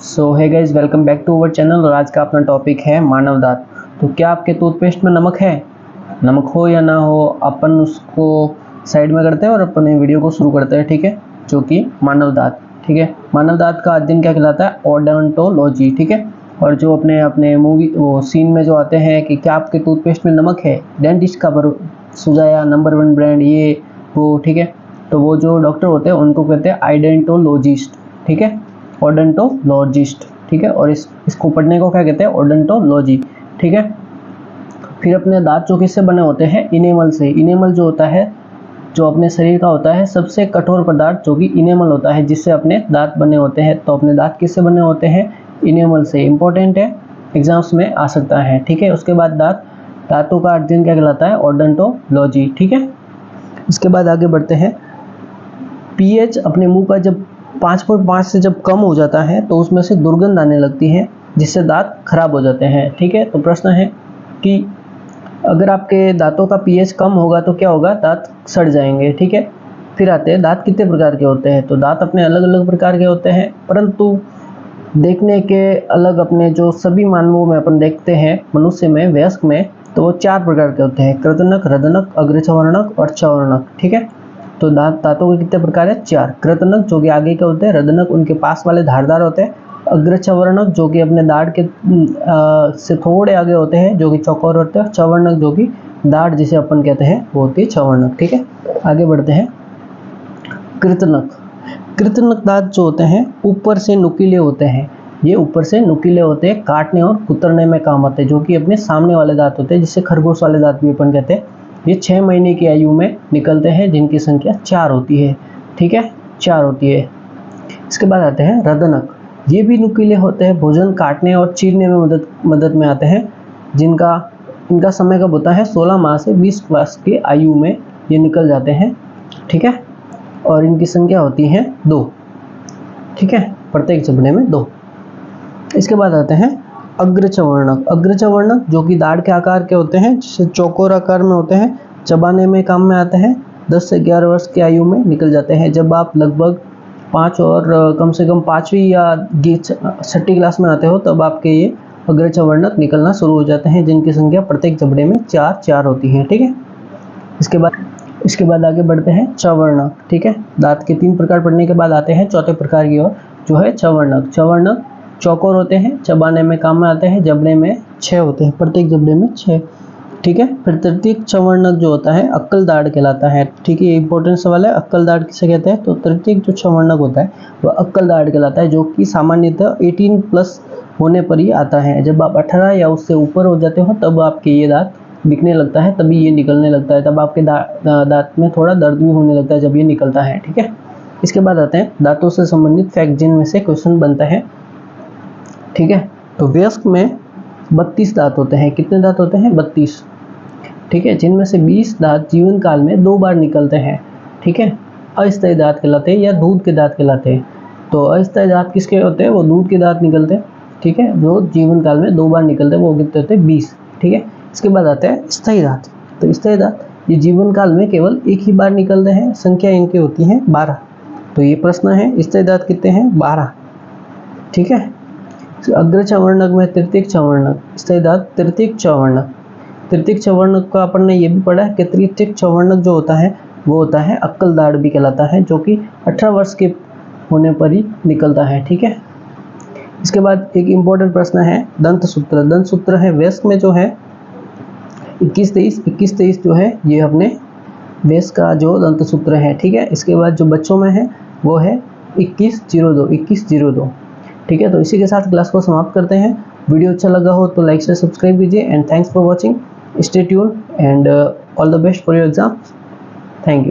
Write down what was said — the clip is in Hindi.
So hi guys, welcome back to our channel. और आज का अपना टॉपिक है मानव दांत। तो क्या आपके टूथपेस्ट में नमक है? नमक हो या ना हो, अपन उसको साइड में करते हैं और अपने वीडियो को शुरू करते हैं। ठीक है, जो कि मानव दांत। ठीक है, मानव दांत का अध्ययन क्या कहलाता है? ओडोंटोलॉजी। ठीक है, और जो अपने अपने मूवी वो सीन में जो आते हैं कि क्या आपके टूथपेस्ट में नमक है, डेंटिस्ट का सुझाया नंबर 1 ब्रांड ये वो। ठीक है, तो वो जो डॉक्टर होते हैं उनको कहते हैं आइडेंटोलॉजिस्ट। ठीक है, ओडोंटोलॉजिस्ट। ठीक है, और इसको पढ़ने को क्या कहते हैं? ओडोंटोलॉजी। ठीक है, फिर अपने दांत जो किससे बने होते हैं? इनेमल से। इनेमल जो होता है, जो अपने शरीर का होता है सबसे कठोर पदार्थ, जो कि इनेमल होता है, जिससे अपने दांत बने होते हैं। तो अपने दांत किससे बने होते हैं? इनेमल से। इंपॉर्टेंट है, एग्जाम्स में आ सकता है। ठीक है, उसके बाद दांतों का अध्ययन क्या कहलाता है? ओडोंटोलॉजी। ठीक है, इसके बाद आगे बढ़ते हैं। पीएच अपने मुंह का जब 5.5 से जब कम हो जाता है तो उसमें से दुर्गंध आने लगती है, जिससे दांत खराब हो जाते हैं। ठीक है, तो प्रश्न है कि अगर आपके दांतों का पीएच कम होगा तो क्या होगा? दांत सड़ जाएंगे। ठीक है, फिर आते हैं दांत कितने प्रकार के होते हैं? तो दांत अपने अलग अलग प्रकार के होते हैं, परंतु देखने के अलग अपने जो सभी मानवों में अपन देखते हैं, मनुष्य में, वयस्क में, तो वो 4 प्रकार के होते हैं: कृतनक, रदनक, अग्रचवर्णक और चवर्णक। ठीक है, तो दांतों के कितने प्रकार है? 4। कृतनक जो कि आगे के होते हैं, रदनक उनके पास वाले धारदार होते हैं, अग्रचवर्णक जो कि अपने दाढ़ के से थोड़े आगे होते हैं, जो कि चौकोर होते हैं, चवर्णक जो कि दाढ़ जिसे अपन कहते हैं वो होती है चवर्णक। ठीक है, आगे बढ़ते हैं। कृतनक। कृतनक दांत जो होते हैं ऊपर से नुकीले होते हैं। ये ऊपर से नुकीले होते हैं, काटने और कुतरने में काम आते हैं, जो कि अपने सामने वाले दांत होते हैं, जिसे खरगोश वाले दांत भी अपन कहते हैं। ये 6 महीने की आयु में निकलते हैं, जिनकी संख्या 4 होती है। ठीक है, 4 होती है। इसके बाद आते हैं रदनक। ये भी नुकीले होते हैं, भोजन काटने और चीरने में मदद में आते हैं, इनका समय कब होता है? 16 माह से 20 वर्ष की आयु में ये निकल जाते हैं। ठीक है, और इनकी संख्या होती है 2। ठीक है, प्रत्येक जबड़े में 2। इसके बाद आते हैं अग्रचवर्णक। अग्रचवर्णक जो कि दाढ़ के आकार के होते हैं, जिसे चौकोर आकार में होते हैं, चबाने में काम में आते हैं, 10 से 11 वर्ष की आयु में निकल जाते हैं। जब आप लगभग 5 और कम से कम 5वीं या 6ठी क्लास में आते हो, तब आपके ये अग्रचवर्णक निकलना शुरू हो जाते हैं, जिनकी संख्या प्रत्येक जबड़े में 4 होती है। ठीक है, इसके बाद आगे बढ़ते हैं चवर्णक। ठीक है, दांत के 3 प्रकार पढ़ने के बाद आते हैं चौथे प्रकार की ओर, जो है चवर्णक। चवर्णक चौकोर होते हैं, चबाने में काम में आते हैं, जबड़े में 6 होते हैं, प्रत्येक जबड़े में 6। ठीक है, फिर तृतीयक चवर्णक जो होता है अक्कल दाढ़ कहलाता है। ठीक है, ये इंपॉर्टेंट सवाल है, अक्कल दाढ़ किसे कहते हैं? तो तृतीयक जो चवर्णक होता है वह अक्कल दाढ़ कहलाता है, जो कि सामान्यतः 18+ होने पर ही आता है। जब आप 18 या उससे ऊपर हो जाते हो तब आपके ये दांत दिखने लगता है, तभी ये निकलने लगता है, तब आपके दांत में थोड़ा दर्द भी होने लगता है जब ये निकलता है। ठीक है, इसके बाद आते हैं दांतों से संबंधित फैक्ट, जिनमें से क्वेश्चन बनता है। ठीक है, तो वयस्क में 32 दांत होते हैं। कितने दांत होते हैं? 32। ठीक है, जिनमें से 20 दांत जीवन काल में 2 बार निकलते हैं। ठीक है, अस्थायी दांत कहलाते हैं या दूध के दांत कहलाते हैं। तो अस्थायी दांत किसके होते हैं? वो दूध के दांत निकलते हैं। ठीक है, जो जीवन काल में 2 बार निकलते हैं, वो कितने होते हैं? 20। ठीक है, इसके बाद आते हैं स्थायी दांत। तो स्थायी दांत ये जीवन काल में केवल एक ही बार निकलते हैं, संख्या इनकी होती है 12। तो ये प्रश्न है, स्थायी दांत कितने हैं? 12। ठीक है, अग्रचवर्णक में तृतीयक चवर्णक, स्थायी दांत तृतीयक चवर्णक। तृतीयक चवर्णक का अपन ने ये भी पढ़ा है कि तृतीयक चवर्णक जो होता है वो होता है अक्कल दाढ़ भी कहलाता है, जो कि 18 वर्ष के होने पर ही निकलता है। ठीक है, इसके बाद एक इम्पोर्टेंट प्रश्न है दंत सूत्र। दंत सूत्र है वयस्क में जो है 21-23 जो है ये अपने वयस्क का जो दंत सूत्र है। ठीक है, इसके बाद जो बच्चों में है वो है 2102। ठीक है, तो इसी के साथ क्लास को समाप्त करते हैं। वीडियो अच्छा लगा हो तो लाइक से सब्सक्राइब कीजिए, and thanks for watching. Stay tune and all the best for your exam. Thank you.